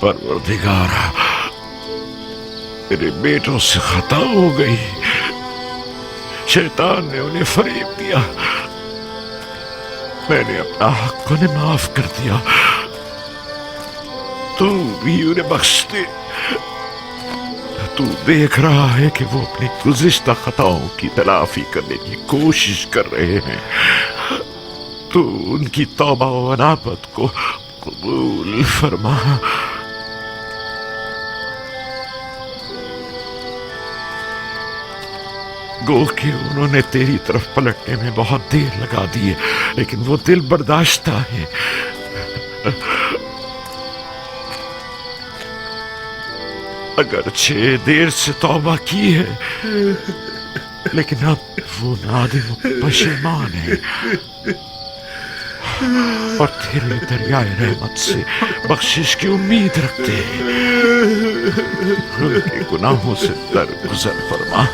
परवरदिगारा, मेरे बेटों से खता हो गई। शैतान ने उन्हें फरेब दिया। मैंने अपना हक उन्हें माफ कर दिया। तू भी उन्हें बख्श दे। तू देख रहा है कि वो अपनी गुज़िश्ता खताओं की तलाफी करने की कोशिश कर रहे हैं। तू उनकी तौबा व अनाबत को कबूल फरमा। गो कि उन्होंने तेरी तरफ पलटने में बहुत देर लगा दी है, लेकिन वो दिल बर्दाश्ता है। अगरचे देर से तौबा की है, लेकिन अब वो नादिम पशेमान है और तेरे दरियाए रहमत से बख्शिश की उम्मीद रखते हैं। उनके गुनाहों से दरगुजर फरमा।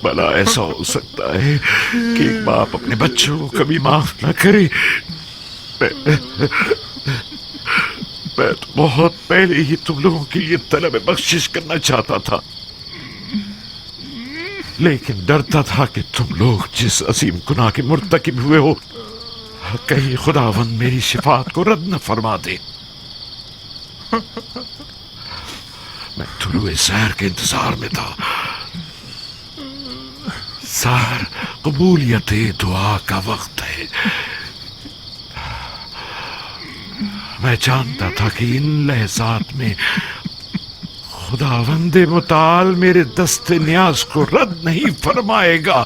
भला ऐसा हो सकता है कि एक बाप अपने बच्चों को कभी माफ ना करे? मैं तो बहुत पहले ही तुम लोगों के लिए तलब बख्शिश करना चाहता था, लेकिन डरता था कि तुम लोग जिस अजीम गुनाह के मुर्तकिब हुए हो, कहीं खुदावंद मेरी शिफात को रद्द न फरमा दे। मैं तुलुए सहर के इंतजार में था। सहर कबूलियत दुआ का वक्त है। मैं जानता था कि इन लहज़ात में खुदावंद मुताल मेरे दस्ते न्याज को रद्द नहीं फरमाएगा।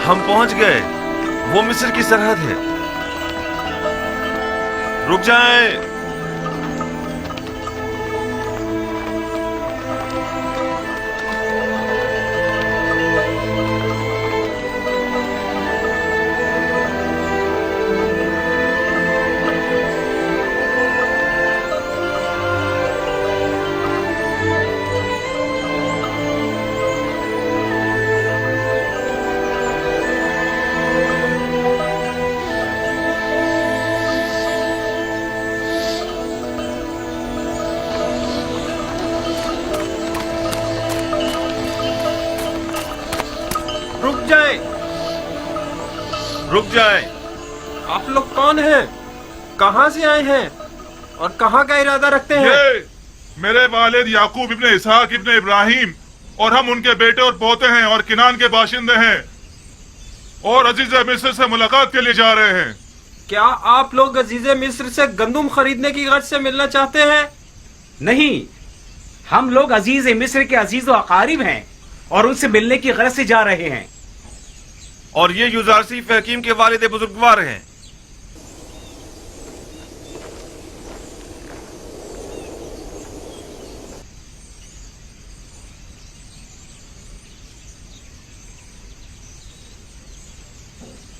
हम पहुंच गए। वो मिस्र की सरहद है। रुक जाएं। रुक जाए। आप लोग कौन हैं? कहां से आए हैं और कहां का इरादा रखते हैं? ये मेरे वालिद याकूब इब्ने इसहाक इब्ने इब्राहिम और हम उनके बेटे और पोते हैं और किनान के बाशिंदे हैं। और अजीज मिस्र से मुलाकात के लिए जा रहे हैं। क्या आप लोग अजीज मिस्र से गंदुम खरीदने की गर्ज से मिलना चाहते हैं? नहीं, हम लोग अजीज मिस्र के अजीज व अकारिब हैं और उनसे मिलने की गरज से जा रहे हैं। और ये युजारसीफ हकीम के वालिद बुजुर्गवार हैं।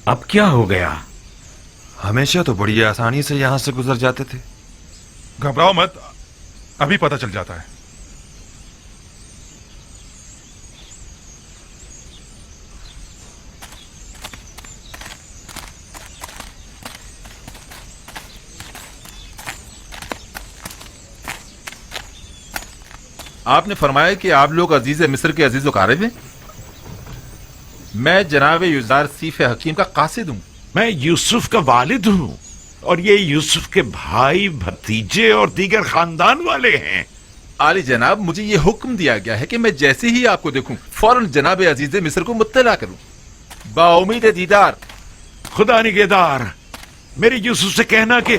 अब क्या हो गया? हमेशा तो बड़ी आसानी से यहां से गुजर जाते थे। घबराओ मत, अभी पता चल जाता है। आपने फरमाया कि आप लोग अजीज मिस्र के अजीज वकारिब हैं। मैं जनाब युजार सीफ हकीम का कासिद हूं। मैं यूसुफ का वालिद हूं और ये यूसुफ के भाई, भतीजे और दीगर खानदान वाले हैं। आली जनाब, मुझे ये हुक्म दिया गया है कि मैं जैसे ही आपको देखूं फौरन जनाब अजीज मिस्र को मुत्तला करूं। बाउमीद दीदार। खुदा निगहदार, मेरे यूसुफ से कहना कि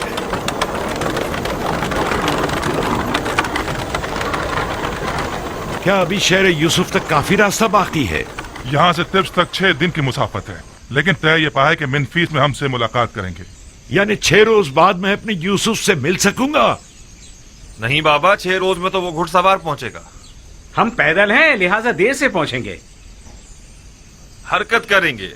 क्या अभी शहर यूसुफ तक काफी रास्ता बाकी है? यहाँ से तिब्स तक 6 दिन की मुसाफत है, लेकिन तय ये पाया कि मिनफीस में हमसे मुलाकात करेंगे। यानी 6 रोज बाद मैं अपने यूसुफ से मिल सकूंगा? नहीं बाबा, 6 रोज में तो वो घुड़सवार पहुंचेगा। हम पैदल हैं, लिहाजा देर से पहुंचेंगे। हरकत करेंगे।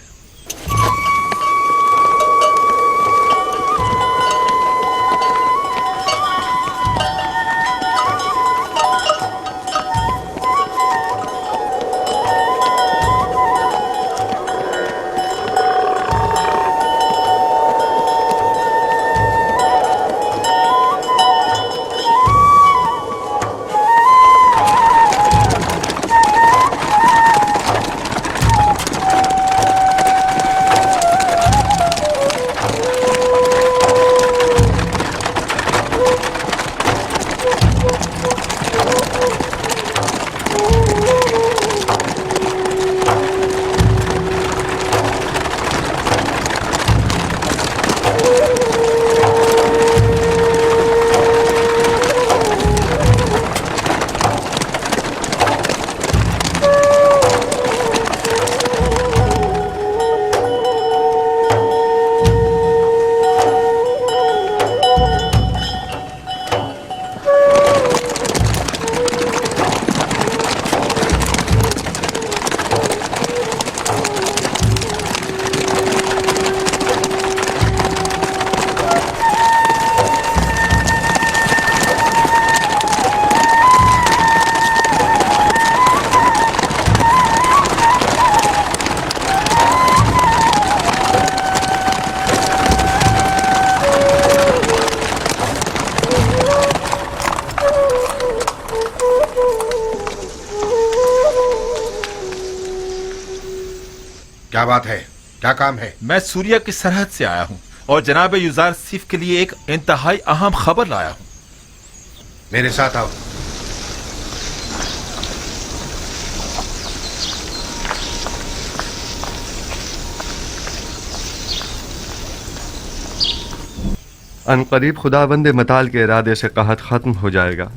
क्या बात है? क्या काम है? मैं सूरिया की सरहद से आया हूं और जनाब युजार सीफ के लिए एक इंतहाई अहम खबर लाया हूं। मेरे साथ आओ। अनकरीब खुदाबंद मताल के इरादे से कहत खत्म हो जाएगा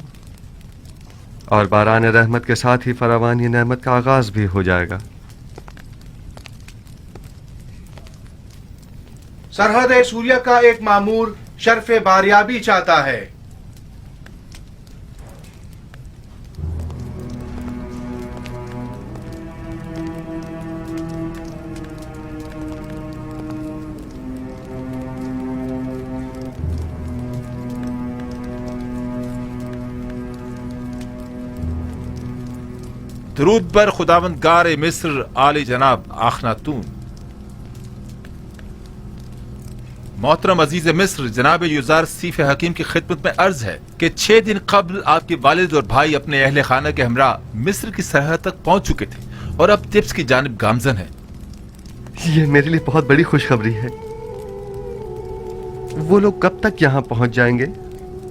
और बारान रहमत के साथ ही फरावानी नेमत का आगाज भी हो जाएगा। सरहद सूर्या का एक मामूर शर्फ बारियाबी चाहता है। दरूद पर खुदावंद गार मिस्र आली जनाब आखनातून। मोहतरम अजीज मिस्र, जनाब युजार सीफ हकीम की खिदमत में अर्ज है कि 6 दिन कबल आपके वालिद और भाई अपने अहले खाना के हमरा मिस्र की सरहद तक पहुंच चुके थे और अब तिब्स की जानिब गामजन है। ये मेरे लिए बहुत बड़ी खुशखबरी है। वो लोग कब तक यहाँ पहुंच जाएंगे?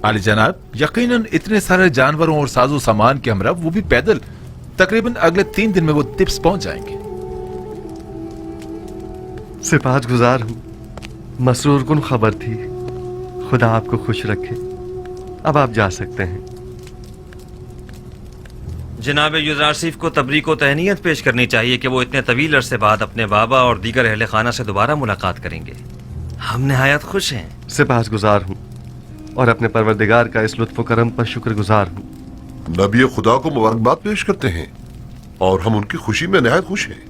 आली जनाब, यकीनन इतने सारे जानवरों और साजो सामान के हमरा, वो भी पैदल, तकरीबन अगले 3 दिन में वो तिब्स पहुंच जाएंगे। सिपाहगुजार हूँ। मसरूर कुन खबर थी। खुदा आपको खुश रखे। अब आप जा सकते हैं। जनाब युज़ारसीफ को तबरीक व तहनीयत पेश करनी चाहिए कि वो इतने तवील अरसे बाद अपने बाबा और दीगर अहले खाना से दोबारा मुलाकात करेंगे। हम नहायत खुश हैं। सिपाहगुजार हूँ और अपने परवरदिगार का इस लुत्फ़ करम पर शुक्रगुजार हूँ। नबी खुदा को मुबारकबाद पेश करते हैं और हम उनकी खुशी में नहायत खुश हैं।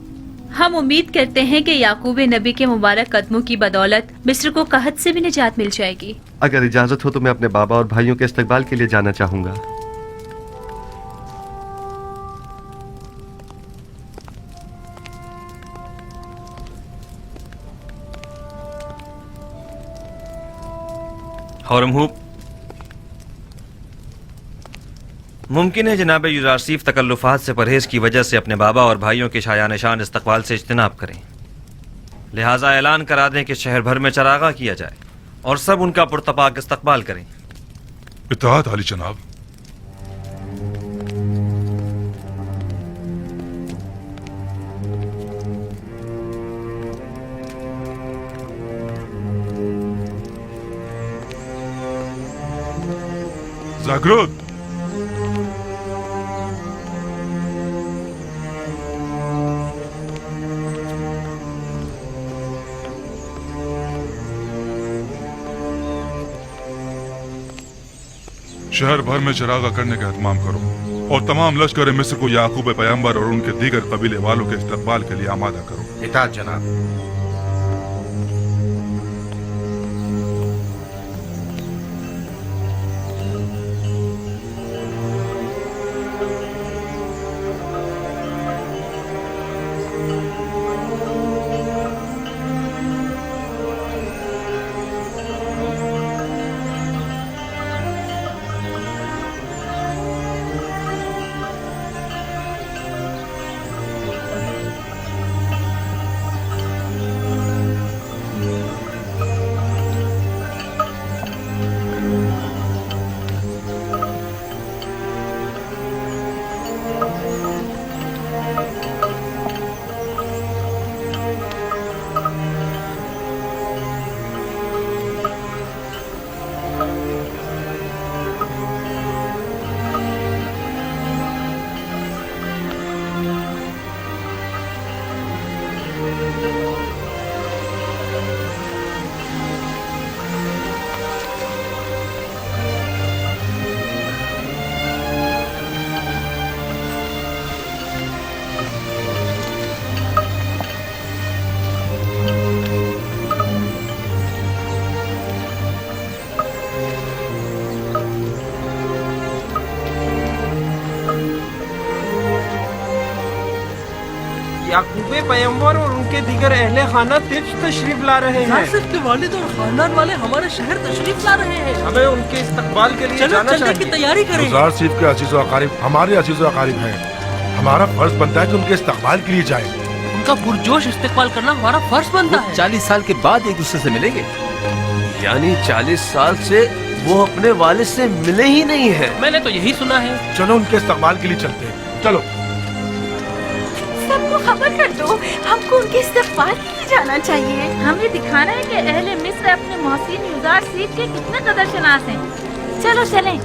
हम उम्मीद करते हैं कि याकूब नबी के मुबारक कदमों की बदौलत मिस्र को कहत से भी निजात मिल जाएगी। अगर इजाजत हो तो मैं अपने बाबा और भाइयों के इस्तकबाल के लिए जाना चाहूंगा। हौरमहूब, मुमकिन है जनाब युज़ारसीफ तकल्लुफ़ात से परहेज की वजह से अपने बाबा और भाइयों के शायान शान इस्तकबाल से इज्तनाब करें। लिहाजा ऐलान करा दें कि शहर भर में चरागा किया जाए और सब उनका पुरतपाक इस्तकबाल करें। इत्तेहाद आली जनाब। जागरूक। शहर भर में चरागा करने का एहतमाम करो और तमाम लश्कर मिस्र को याकूब पैगंबर और उनके दीगर कबीले वालों के इस्तकबाल के लिए आमादा करो। इताअत जनाब। याकूब पैगंबर और उनके दीगर अहले खाना तिब्स तशरीफ ला रहे हैं। नासिर के वालिद और खानदान वाले हमारे शहर तशरीफ ला रहे हैं। हमें उनके इस्तकबाल के लिए चलो जाना चलने की तैयारी करें। युज़ारसीफ के अजीज़ व अकारिब हमारे अजीज़ व अकारिब हैं। हमारा फर्ज बनता है कि उनके इस्तकबाल के लिए जाएं। उनका पुरजोश इस्तकबाल करना हमारा फर्ज बनता है। 40 साल के बाद एक दूसरे से मिलेंगे। यानी 40 साल से वो अपने वालिद से मिले ही नहीं है। मैंने तो यही सुना है। चलो उनके इस्तकबाल के लिए चलते हैं। चलो सबको खबर कर दो, हमको उनके इस्तकबाल के लिए जाना चाहिए। हमें दिखाना है कि अहले मिस्र अपने मोहसिन युज़ारसीफ के कितने कदर शनास हैं। चलो चलें।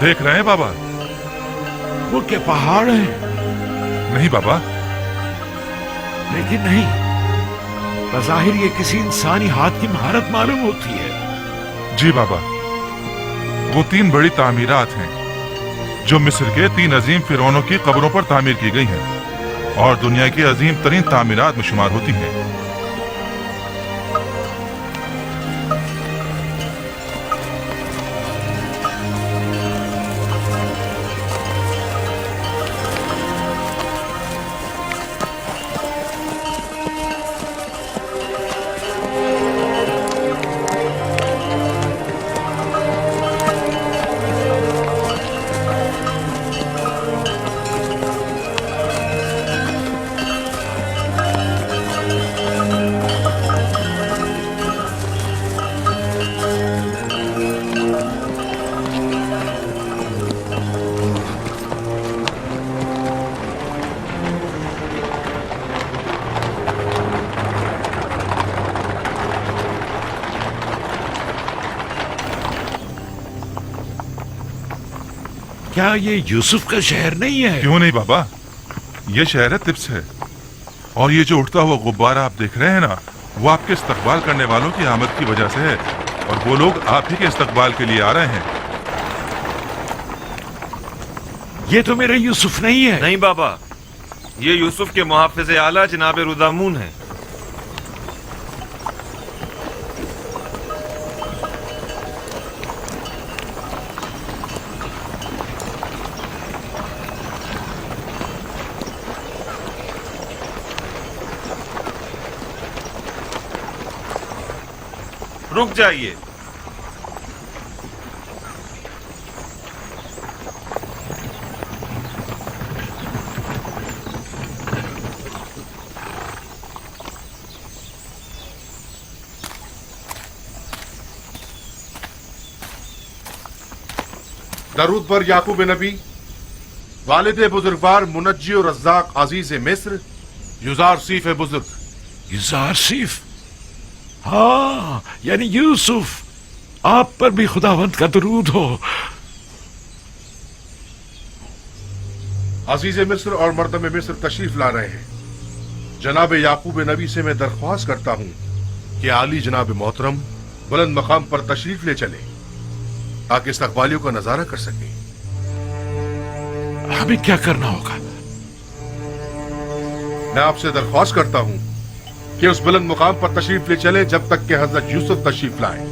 देख रहे हैं बाबा? वो क्या पहाड़ है? नहीं बाबा। लेकिन नहीं, बज़ाहिर ये किसी इंसानी हाथ की महारत मालूम होती है। जी बाबा, वो 3 बड़ी तामीरात हैं जो मिस्र के 3 अजीम फिरौनों की कब्रों पर तामीर की गई हैं और दुनिया की अजीम तरीन तामीरात में शुमार होती हैं। क्या ये यूसुफ का शहर नहीं है? क्यों नहीं बाबा, ये शहर है तिब्स है। और ये जो उठता हुआ गुब्बारा आप देख रहे हैं ना, वो आपके इस्तकबाल करने वालों की आमद की वजह से है, और वो लोग आप ही के इस्तकबाल के लिए आ रहे हैं। ये तो मेरा यूसुफ नहीं है। नहीं बाबा, ये यूसुफ के मुहाफिज आला जनाब रुदामून है। रुक जाइए। दरूद पर याकूब नबी, वालिद बुजुर्गवार मुनज्जी और रज़्ज़ाक अजीज मिस्र, युजार सीफ बुजुर्ग। युजार सीफ? हाँ, यानी यूसुफ, आप पर भी खुदावंत का दरूद हो। अजीज मिस्र और मर्दम मिस्र तशरीफ ला रहे हैं। जनाब याकूब नबी से मैं दरख्वास्त करता हूँ कि आली जनाब मोहतरम बुलंद मकाम पर तशरीफ ले चले ताकि इस्तकबालियों का नजारा कर सके। हमें क्या करना होगा? मैं आपसे दरख्वास्त करता हूँ कि उस बुलंद मुकाम पर तशरीफ ले चले जब तक कि हजरत यूसुफ तशरीफ लाए।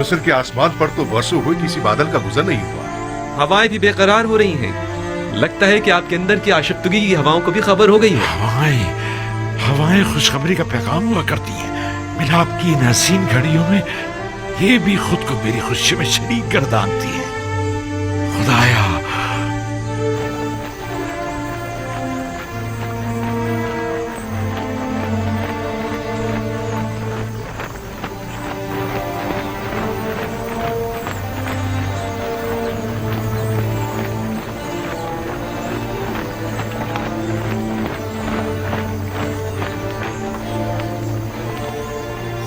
मिस्र के आसमान पर तो बरसों हुए किसी बादल का गुजर नहीं हुआ। हवाएं भी बेकरार हो रही हैं। लगता है कि आपके अंदर की आशिफ्तगी की हवाओं को भी खबर हो गई है। हवाएं खुशखबरी का पैगाम हुआ करती हैं। मिलाप की इन हसीन घड़ियों में ये भी खुद को मेरी खुशी में शरीक गर्दानती है। खुदाया,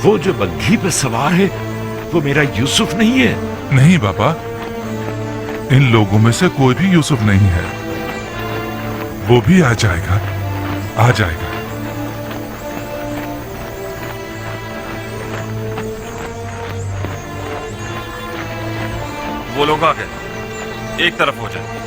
वो जो बग्घी पे सवार है वो मेरा यूसुफ नहीं है? नहीं बाबा, इन लोगों में से कोई भी यूसुफ नहीं है। वो भी आ जाएगा, आ जाएगा। वो लोग आ गए, एक तरफ हो जाए।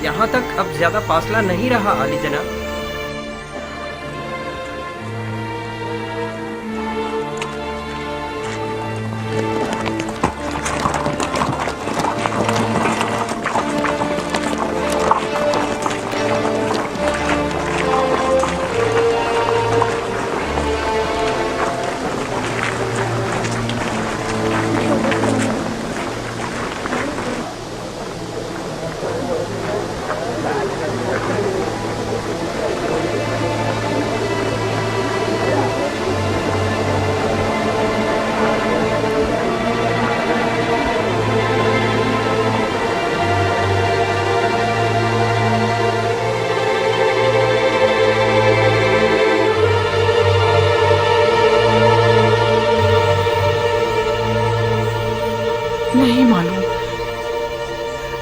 यहाँ तक अब ज्यादा फासला नहीं रहा आली जनाब।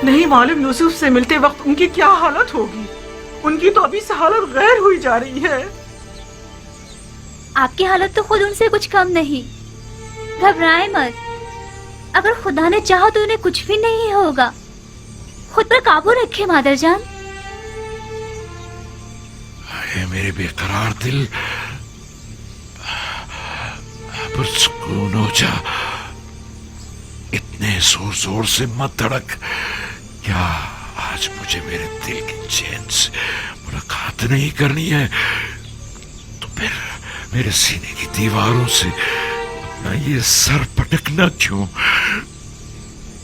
नहीं मालूम यूसुफ से मिलते वक्त उनकी क्या हालत होगी। उनकी तो अभी से हालत गैर हुई जा रही है। आपकी हालत तो खुद उनसे कुछ कम नहीं। घबराएं मत, अगर खुदा ने चाहा तो उन्हें कुछ भी नहीं होगा। खुद पर काबू रखे मादरजान। अरे मेरे बेकरार दिल, पुरसुकून हो जा। इतने जोर जोर से मत धड़क। क्या आज मुझे मेरे दिल की चैन से मुलाकात नहीं करनी है तो फिर मेरे सीने की दीवारों से अपना ये सर पटकना क्यों?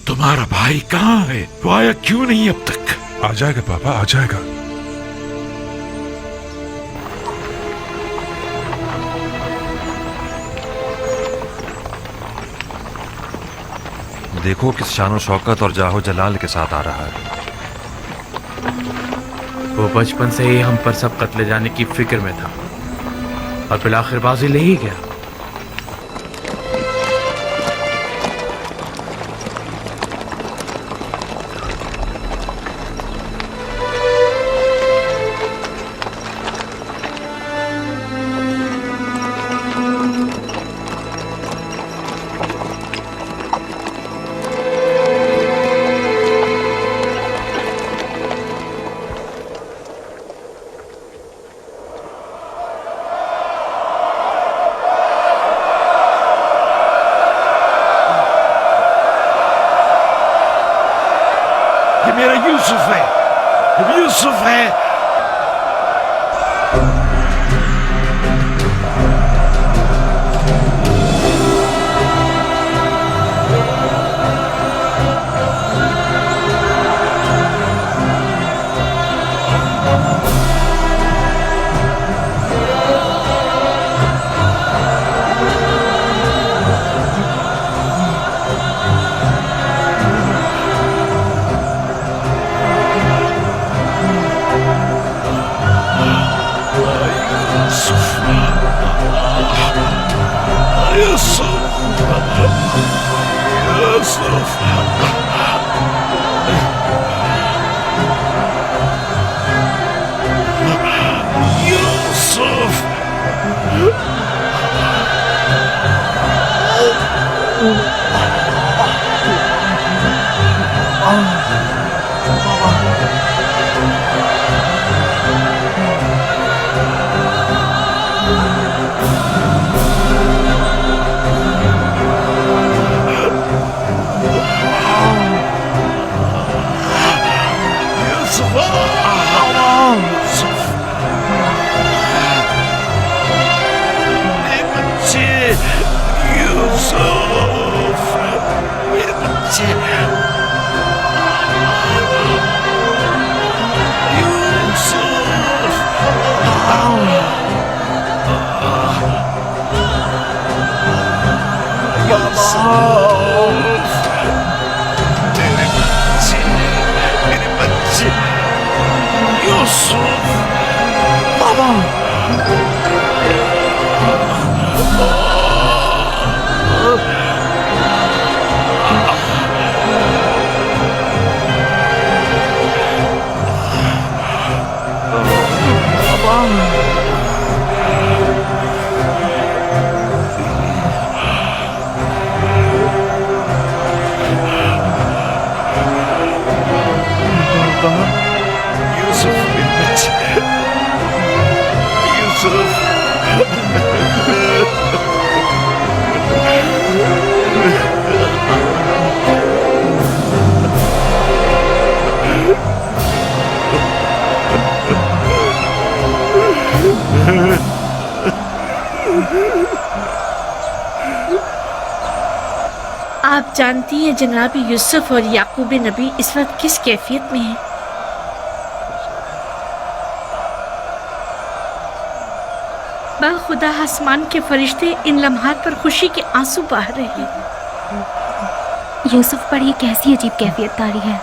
तुम्हारा भाई कहाँ है? वो आया क्यों नहीं अब तक? आ जाएगा पापा, आ जाएगा। देखो किस शानो शौकत और जाहो जलाल के साथ आ रहा है। वो बचपन से ही हम पर सब कत्ले जाने की फिक्र में था और फिर आखिर बाजी ले ही गया। मेरा यूसुफ है, यूसुफ है। आप जानती हैं जनाब यूसुफ और याकूब नबी इस वक्त किस कैफियत में हैं? बाखुदा आसमान के फरिश्ते इन लम्हात पर खुशी के आंसू बहा रहे हैं। यूसुफ पर ये कैसी अजीब कैफियत तारी है।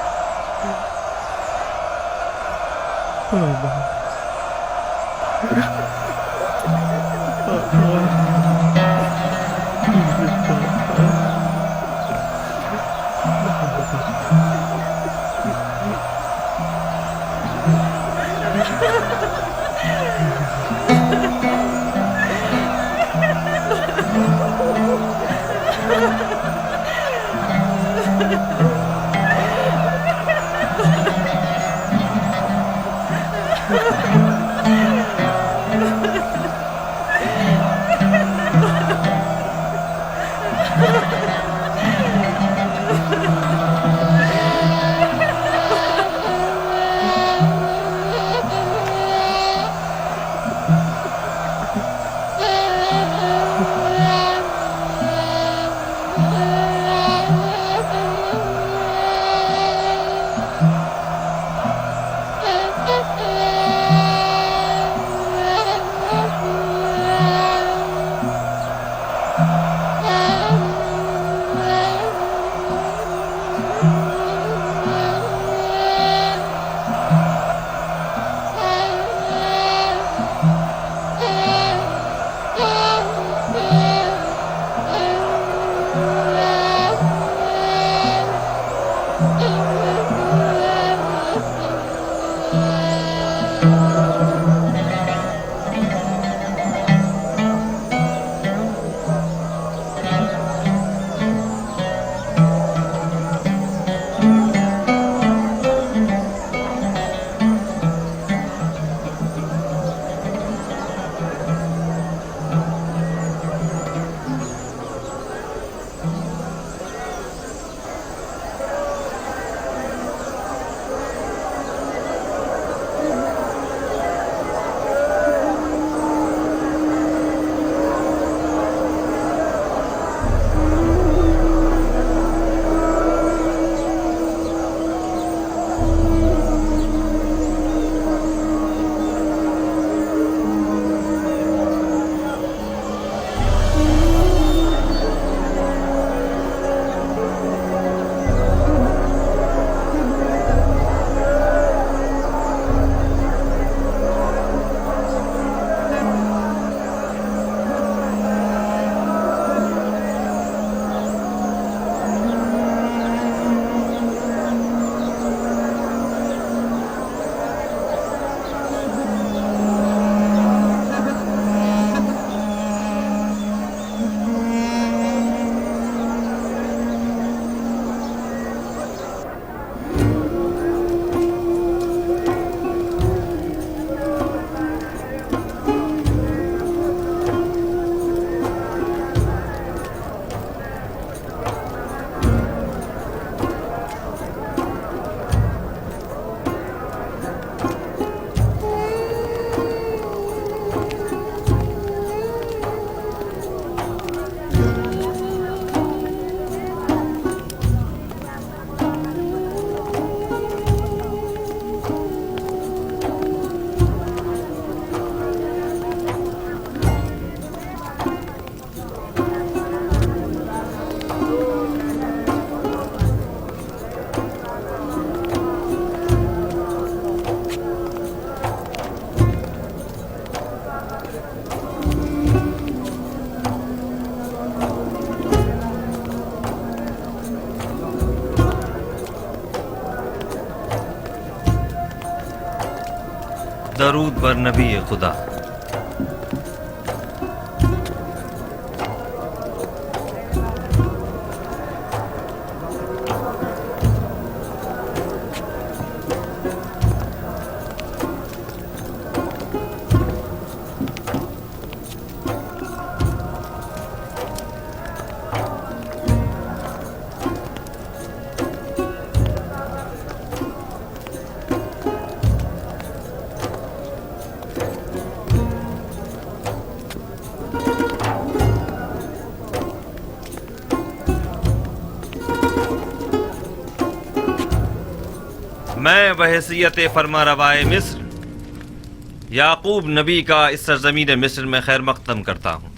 दरूद बर नबी खुदा। मैं बहैसियत फरमा रवाए मिस्र याकूब नबी का इस सरजमीन मिस्र में खैर मकदम करता हूँ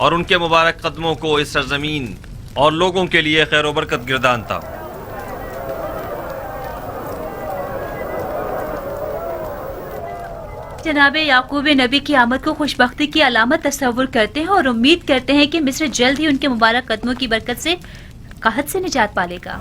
और उनके मुबारक कदमों को इस सरजमीन और लोगों के लिए खैर व बरकत गिरदानता हूँ। जनाब याकूब नबी की आमद को खुशबख्ती की अलामत तस्वुर करते हैं और उम्मीद करते हैं कि मिस्र जल्द ही उनके मुबारक कदमों की बरकत से कहत से निजात पालेगा।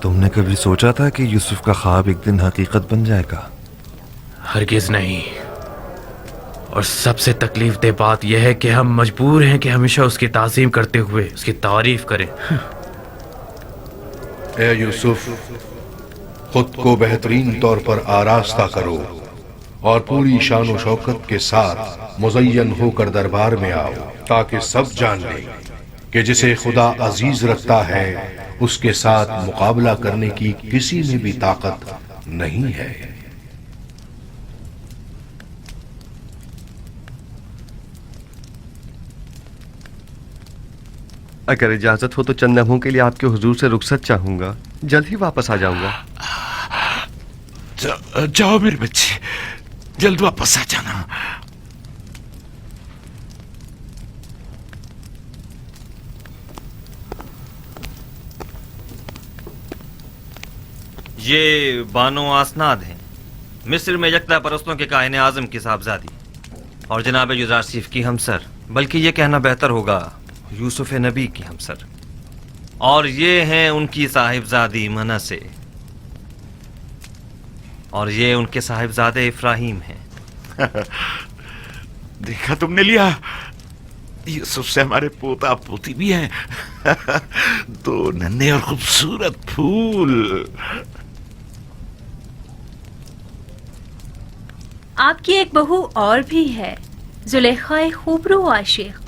तुमने कभी सोचा था कि यूसुफ का ख्वाब एक दिन हकीकत बन जाएगा? हरगिज नहीं। और सबसे तकलीफ दे बात यह है कि हम मजबूर हैं कि हमेशा उसकी ताज़ीम करते हुए उसकी तारीफ करें। ए यूसुफ, खुद को बेहतरीन तौर पर आरास्ता करो और पूरी शान व शौकत के साथ मुज़य्यन होकर दरबार में आओ, ताकि सब जान लें कि जिसे खुदा अजीज रखता है उसके साथ मुकाबला करने की किसी में भी ताकत नहीं है। अगर इजाजत हो तो चंद लम्हों के लिए आपके हुजूर से रुखसत चाहूंगा, जल्द ही वापस आ जाऊंगा। जाओ मेरे बच्चे, जल्द वापस आ जाना। ये बानो आसनाद हैं, मिस्र में यकता परस्तों के काहिन आजम की साहबजादी और जनाब युजारसीफ की हमसर, बल्कि ये कहना बेहतर होगा यूसुफ नबी की हमसर, और ये हैं उनकी साहिबजादी मनसे, और ये उनके साहिबजादे इफ्राहिम हैं। देखा तुमने लिया, यूसुफ से हमारे पोता पोती भी हैं। दो नन्हे और खूबसूरत फूल। आपकी एक बहू और भी है, जुलेखा खूबरू आशिक।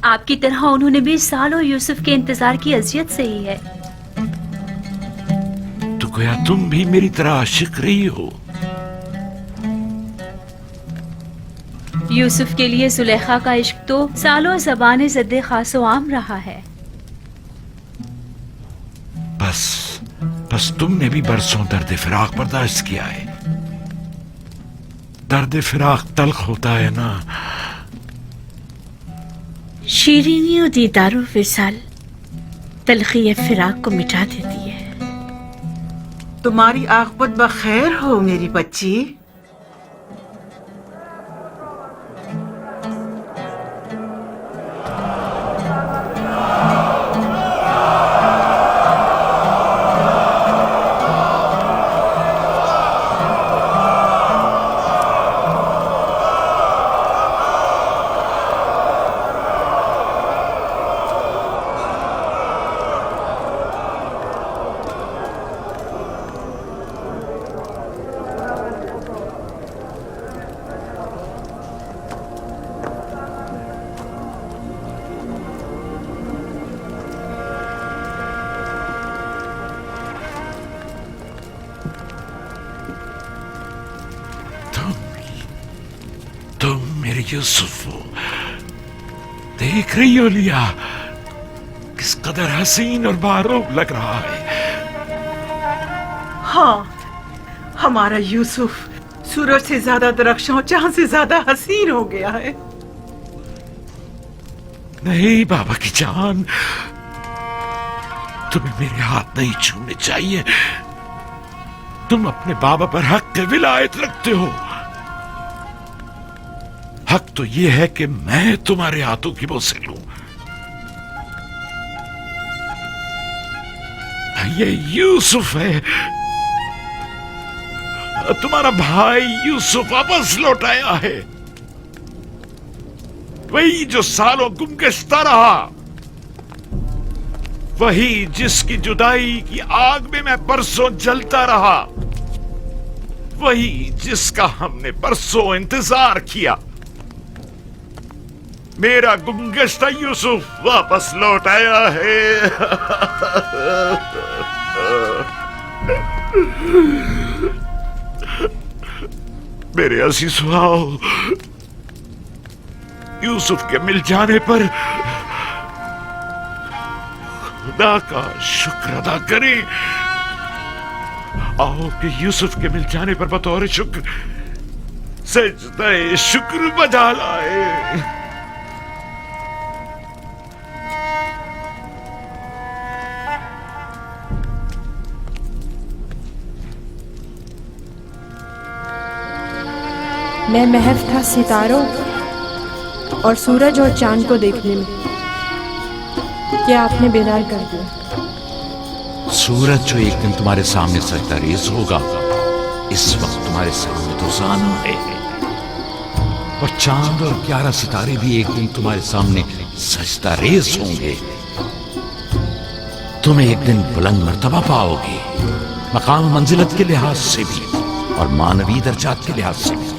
आपकी तरह उन्होंने भी सालों यूसुफ के इंतजार की अजियत सही है। तो गोया तुम भी मेरी तरह आशिक रही हो। यूसुफ के लिए जुलेखा का इश्क तो सालों ज़बान ज़द्दे खासो आम रहा है। बस तुमने भी बरसों दर्द फिराक बर्दाश्त किया है। दर्द फिराक तल्ख होता है ना। शीरीनी और दीदारो विसाल तलखी फिराक को मिटा देती है। तुम्हारी आखिरत बखैर हो मेरी बच्ची। यूसुफ, देख रही हो लिया किस कदर हसीन और बारूब लग रहा है। हाँ, हमारा यूसुफ सूरज से ज्यादा दरख्शां और चांद से ज्यादा हसीन हो गया है। नहीं बाबा की जान, तुम्हें मेरे हाथ नहीं छूने चाहिए। तुम अपने बाबा पर हक के विलायत रखते हो। हक तो यह है कि मैं तुम्हारे हाथों की बोसे लूं। ये यूसुफ है, तुम्हारा भाई यूसुफ वापस लौट आया है। वही जो सालों गुमगश्ता रहा, वही जिसकी जुदाई की आग में मैं बरसों जलता रहा, वही जिसका हमने बरसों इंतजार किया। मेरा गुमगश्ता यूसुफ वापस लौट आया है। मेरे अजीजों, आओ यूसुफ के मिल जाने पर खुदा का शुक्र अदा करें। आओ कि यूसुफ के मिल जाने पर बतौर शुक्र सजदा शुक्र बजा लाए। मैं महव था सितारों और सूरज और चांद को देखने में, क्या आपने बेदार कर दिया। सूरज जो एक दिन तुम्हारे सामने सजदा रेज होगा, इस वक्त तुम्हारे सामने तो जानू है, और चांद और 11 सितारे भी एक दिन तुम्हारे सामने सजदा रेज होंगे। तुम एक दिन बुलंद मर्तबा पाओगे, मकाम मंजिलत के लिहाज से भी और मानवी दर्जात के लिहाज से भी।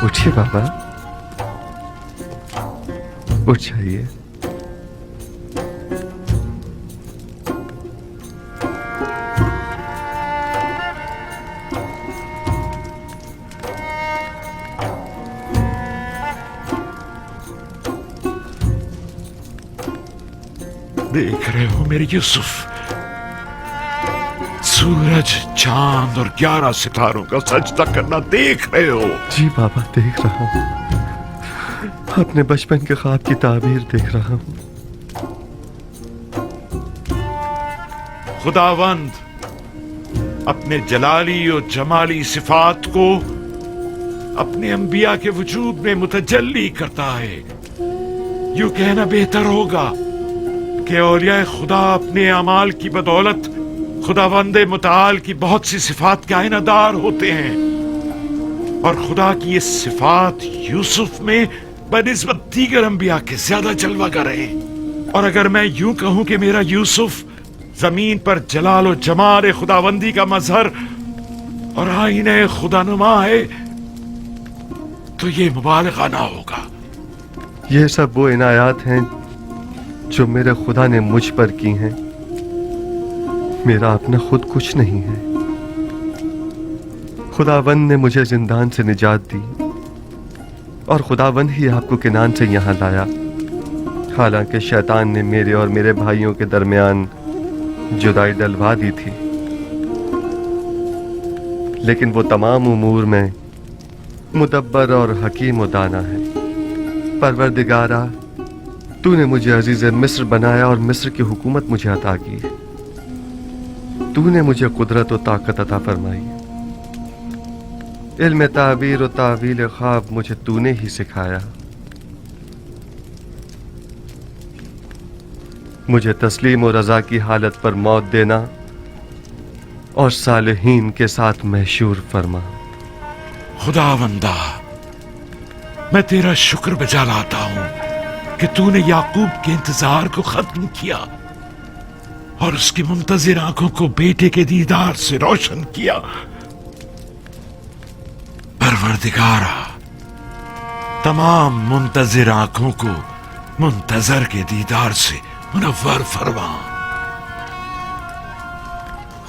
उठिए बाबा, उठ जाइए। देख रहे हो मेरे यूसुफ, सूरज, चांद और 11 सितारों का सजदा करना देख रहे हो? जी बाबा, देख रहा हूँ। अपने बचपन के ख्वाब की ताबीर देख रहा हूँ। खुदावंद अपने जलाली और जमाली सिफात को अपने अंबिया के वजूद में मुतजल्ली करता है। यूं कहना बेहतर होगा कि औलिया खुदा अपने अमाल की बदौलत खुदावंदे मुताल की बहुत सी सिफात के आईनादार होते हैं, और खुदा की ये सिफात यूसुफ में बनिस्बत दीगर अंबिया के ज्यादा जलवागर है। और अगर मैं यूं कहूं कि मेरा यूसुफ जमीन पर जलाल और जमाल खुदावंदी का मजहर और आईने खुदानुमा है, तो ये मुबालगा ना होगा। ये सब वो इनायात हैं जो मेरे खुदा ने मुझ पर की हैं। मेरा अपना खुद कुछ नहीं है। खुदावंद ने मुझे जिंदान से निजात दी, और खुदावंद ही आपको किनान से यहाँ लाया। हालांकि शैतान ने मेरे और मेरे भाइयों के दरमियान जुदाई डलवा दी थी, लेकिन वो तमाम उमूर में मुदब्बर और हकीम व दाना है। परवरदिगारा, तूने मुझे अजीज मिस्र बनाया और मिस्र की हुकूमत मुझे अता की। तूने मुझे कुदरत और ताकत अता फरमाई। इल्म ताबीर और तावील ख्वाब मुझे तूने ही सिखाया। मुझे तस्लीम और रजा की हालत पर मौत देना और सालिहीन के साथ महशूर फरमा। खुदावंदा, मैं तेरा शुक्र बजा लाता हूं कि तूने याकूब के इंतजार को खत्म किया और उसकी मुंतजिर आंखों को बेटे के दीदार से रोशन किया। परवरदिगारा, तमाम मुंतजिर आंखों को मुंतजर के दीदार से मुनव्वर फरमा।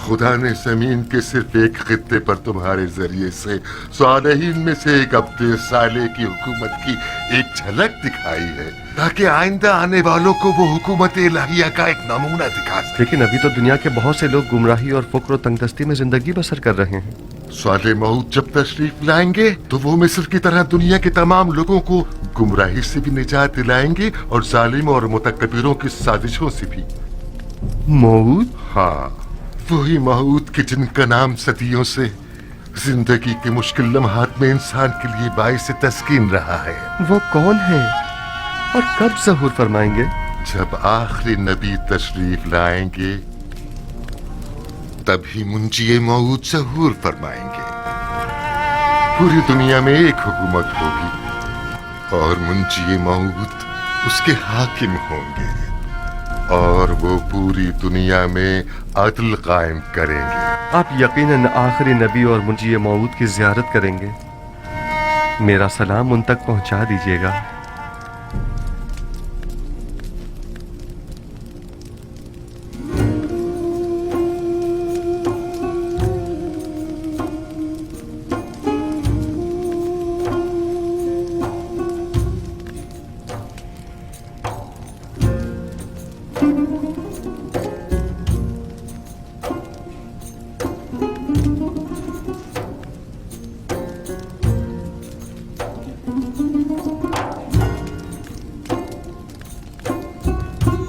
खुदा ने जमीन के सिर्फ एक खित्ते पर तुम्हारे जरिए से सालेहीन में से एक अब्दे साले की हुकूमत की एक झलक दिखाई है, ताकि आइंदा आने वालों को वो हुकूमत इलाहिया का एक नमूना दिखा सके। लेकिन अभी तो दुनिया के बहुत से लोग गुमराही और फुक्र और तंगदस्ती में जिंदगी बसर कर रहे हैं। साले मऊद जब तशरीफ लाएंगे तो वो मिस्र की तरह दुनिया के तमाम लोगों को गुमराही से भी निजात दिलाएंगे और जालिम और मुतकब्बिरों की साजिशों से भी। मऊद? हाँ, वही मऊद के जिनका नाम सदियों से जिंदगी के मुश्किल लम्हात में इंसान के लिए बाइस तस्कीन रहा है। वो कौन है? और कब ज़हूर फरमाएंगे? जब आखिरी नबी तशरीफ लाएंगे तभी मुंजी मऊद ज़हूर फरमाएंगे। पूरी दुनिया में एक हुकूमत होगी और मुंजी मऊद उसके हाकिम होंगे और वो पूरी दुनिया में अदल कायम करेंगे। आप यकीनन आखिरी नबी और मुंजी मऊद की ज़ियारत करेंगे। मेरा सलाम उन तक पहुंचा दीजिएगा।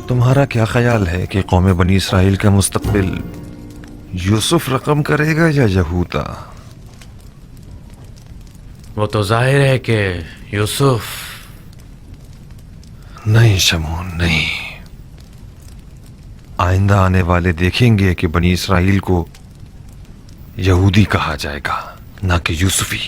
तुम्हारा क्या ख्याल है कि कौम बनी इसराइल का मुस्तकबिल यूसुफ रकम करेगा या यहूदा? वो तो जाहिर है कि यूसुफ। नहीं शमून, नहीं। आइंदा आने वाले देखेंगे कि बनी इसराइल को यहूदी कहा जाएगा, ना कि यूसुफी।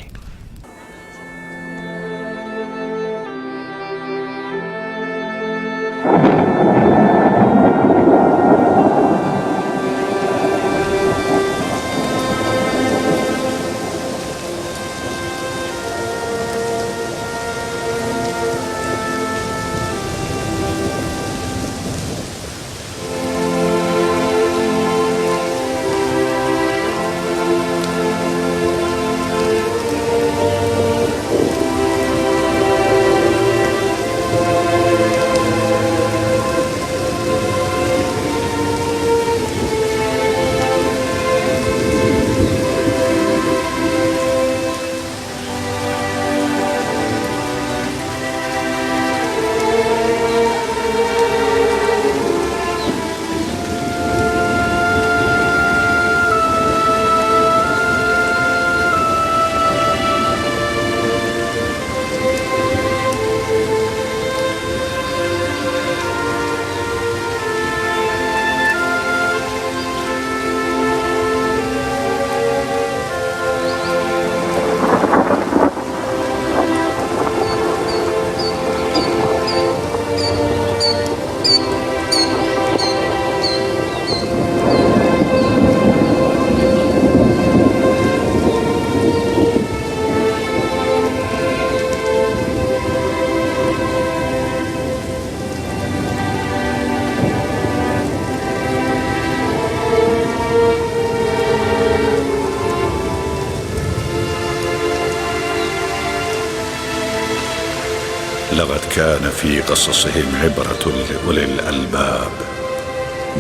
لقد كان في قصصهم عبرة لأولي الألباب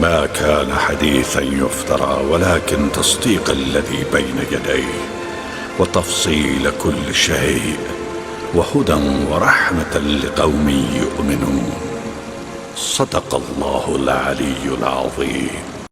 ما كان حديثا يفترى ولكن تصديق الذي بين يديه وتفصيل كل شيء وهدى ورحمة لقوم يؤمنون. صدق الله العلي العظيم.